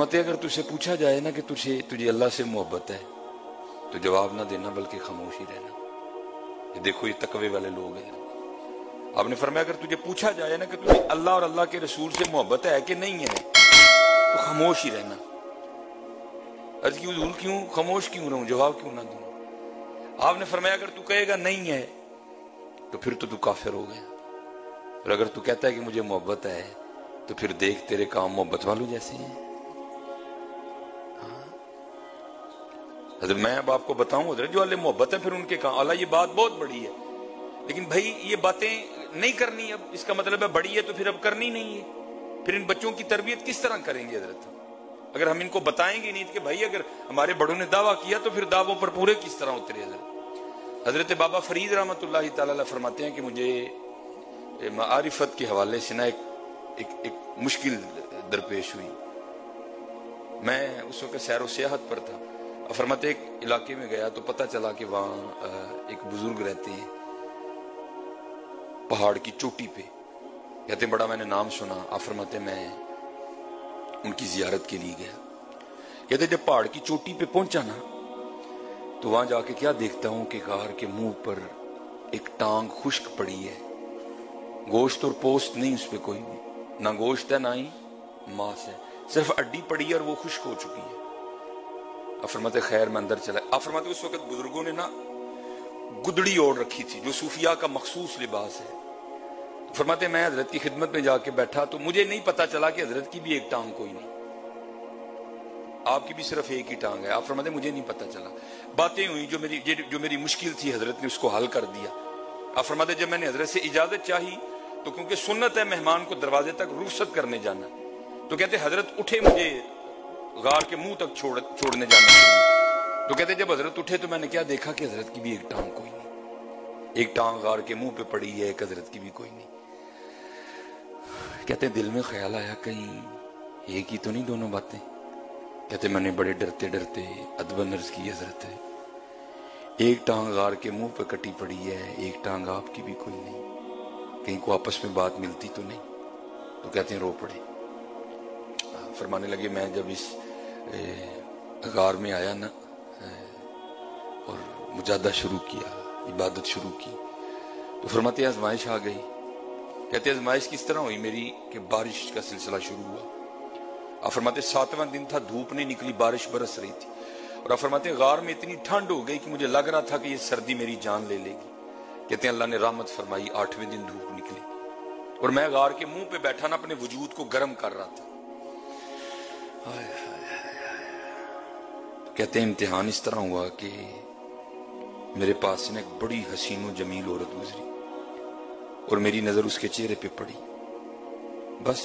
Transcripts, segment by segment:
फरमाते अगर तुझसे पूछा जाए ना कि तुझे अल्लाह से मोहब्बत है तो जवाब ना देना बल्कि खामोश ही रहना। ये देखो ये तकवे वाले लोग हैं। आपने फरमाया अगर तुझे पूछा जाए ना कि तुझे अल्लाह और अल्लाह के रसूल से मोहब्बत है कि नहीं है तो खामोश ही रहना। अर्ज की हुजूर क्यों खामोश क्यों रहूं, जवाब क्यों ना दूं? आपने फरमाया अगर तू कहेगा नहीं है तो फिर तो तू काफिर हो गया, और अगर तू कहता है कि मुझे मोहब्बत है तो फिर देख तेरे काम मोहब्बत वालों जैसे हैं। हजरत मैं अब आपको बताऊं हजरत जो अल्लाह मोहब्बत है फिर उनके काम अल्लाह, ये बात बहुत बड़ी है, लेकिन भाई ये बातें नहीं करनी। अब इसका मतलब है बड़ी है तो फिर अब करनी नहीं है। फिर इन बच्चों की तरबियत किस तरह करेंगे हजरत अगर हम इनको बताएंगे नहीं कि भाई अगर हमारे बड़ों ने दावा किया तो फिर दावों पर पूरे किस तरह उतरे। हजरत बाबा फरीद रहमतुल्लाहि तआला फरमाते हैं कि मुझे मारिफत के हवाले से ना एक मुश्किल दरपेश हुई। मैं उस वक्त सैर व सियाहत पर था। फरमाते एक इलाके में गया तो पता चला कि वहां एक बुजुर्ग रहते हैं पहाड़ की चोटी पे। कहते बड़ा मैंने नाम सुना। आप फरमाते मैं उनकी जियारत के लिए गया। कहते जब पहाड़ की चोटी पे पहुंचा ना तो वहां जाके क्या देखता हूं कि गार के मुंह पर एक टांग खुश्क पड़ी है। गोश्त और पोस्ट नहीं उस पे कोई भी, ना गोश्त है ना ही मांस है, सिर्फ अड्डी पड़ी है और वो खुश्क हो चुकी है। फरमाते खैर मैं अंदर चला। आप फरमाते उस वक्त बुजुर्गों ने ना गुदड़ी ओढ़ रखी थी जो सूफिया का मखसूस लिबास है। फरमाते मैं हजरत की खिदमत में जाके बैठा तो मुझे नहीं पता चला कि हजरत की भी एक टांग कोई नहीं, आपकी भी सिर्फ एक ही टांग है। आप फरमाते मुझे नहीं पता चला। बातें हुई जो मेरी मुश्किल थी हजरत ने उसको हल कर दिया। आप फरमाते जब मैंने हजरत से इजाजत चाही तो क्योंकि सुन्नत है मेहमान को दरवाजे तक रुखसत करने जाना, तो कहते हजरत उठे मुझे गार के मुंह तक छोड़ने जाना। तो कहते जब हजरत उठे तो मैंने क्या देखा कि हजरत की भी एक टांग कोई नहीं, एक टांग गार के मुंह पे पड़ी है, एक हजरत की भी कोई नहीं। कहते दिल में ख्याल आया कहीं एक ही तो नहीं दोनों बातें। कहते मैंने बड़े डरते डरते अदबन अर्ज की हजरत है एक टांग गार के मुंह पे कटी पड़ी है, एक टांग आपकी भी कोई नहीं, कहीं को आपस में बात मिलती तो नहीं। तो कहते हैं रो पड़े। फरमाने लगे मैं जब इस गार में आया ना और मुजादा शुरू किया, इबादत शुरू की, तो फरमाते आजमाइश आ गई। कहते आजमाइश किस तरह हुई मेरी कि बारिश का सिलसिला शुरू हुआ। आप फरमाते 7वां दिन था, धूप नहीं निकली, बारिश बरस रही थी। और आप फरमाते गार में इतनी ठंड हो गई कि मुझे लग रहा था कि ये सर्दी मेरी जान ले लेगी। कहते हैं अल्लाह ने रहमत फरमाई, 8वें दिन धूप निकली और मैं गार के मुंह पे बैठा ना अपने वजूद को गर्म कर रहा था। कहते हैं इम्तिहान इस तरह हुआ कि मेरे पास से एक बड़ी हसीनो जमील औरत गुजरी और मेरी नजर उसके चेहरे पे पड़ी। बस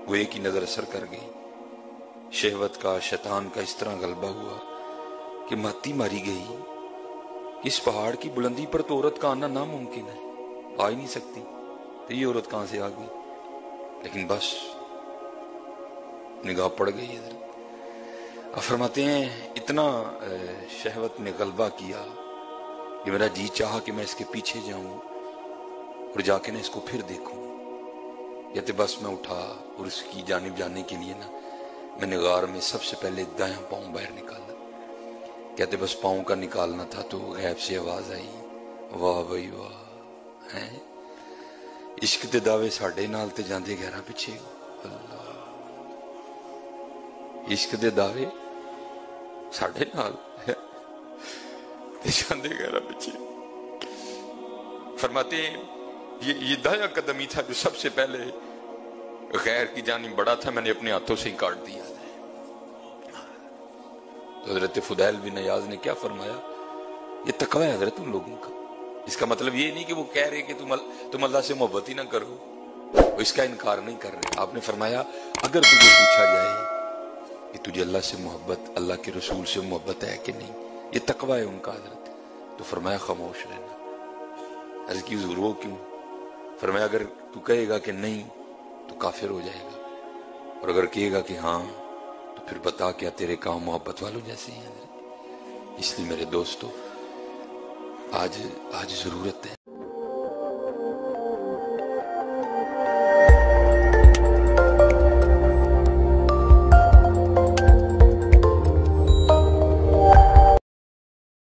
वो एक ही नजर असर कर गई। शहवत का शैतान का इस तरह गलबा हुआ कि माती मारी गई। इस पहाड़ की बुलंदी पर तो औरत का आना नामुमकिन है, आ ही नहीं सकती, तो ये औरत कहां से आ गई। लेकिन बस निगाह पड़ गई इधर। अब फरमाते हैं इतना शहवत ने गलबा किया कि मेरा जी चाहा कि मैं इसके पीछे जाऊं और जाके ना इसको फिर देखूं। कहते बस मैं उठा और उसकी जानिब जाने के लिए ना मैंने गार में सबसे पहले दायां पांव बाहर निकाला। कहते बस पांव का निकालना था तो गैब से आवाज आई, वाह भाई वाह है इश्क दे दावे साडे नाल ते जांदे गैरां पिछे। अल्लाह इश्क दे दावे साडे नाल ते जांदे गैरां पिछे। फरमाते ये दाया कदम ही था जो सबसे पहले गैर की जानिब बढ़ा था, मैंने अपने हाथों से ही काट दिया। तो हजरत फुदैल बिन अयाज ने क्या फरमाया, ये तकवा है हजरत उन लोगों का। इसका मतलब ये नहीं कि वो कह रहे कि तुम अल्लाह से मोहब्बत ही ना करो, वो इसका इनकार नहीं कर रहे। आपने फरमाया अगर तुझे पूछा जाए कि तुझे अल्लाह से मोहब्बत, अल्लाह के रसूल से मोहब्बत है कि नहीं, ये तकवा है उनका हजरत। तो फरमाया खामोश रहना। अर्ज की हुजूर वो क्यों? फरमाया अगर तू कहेगा कि नहीं तो काफिर हो जाएगा, और अगर कहेगा कि हाँ तो फिर बता क्या तेरे काम मोहब्बत वालों जैसे हैं। इसलिए मेरे दोस्तों आज जरूरत है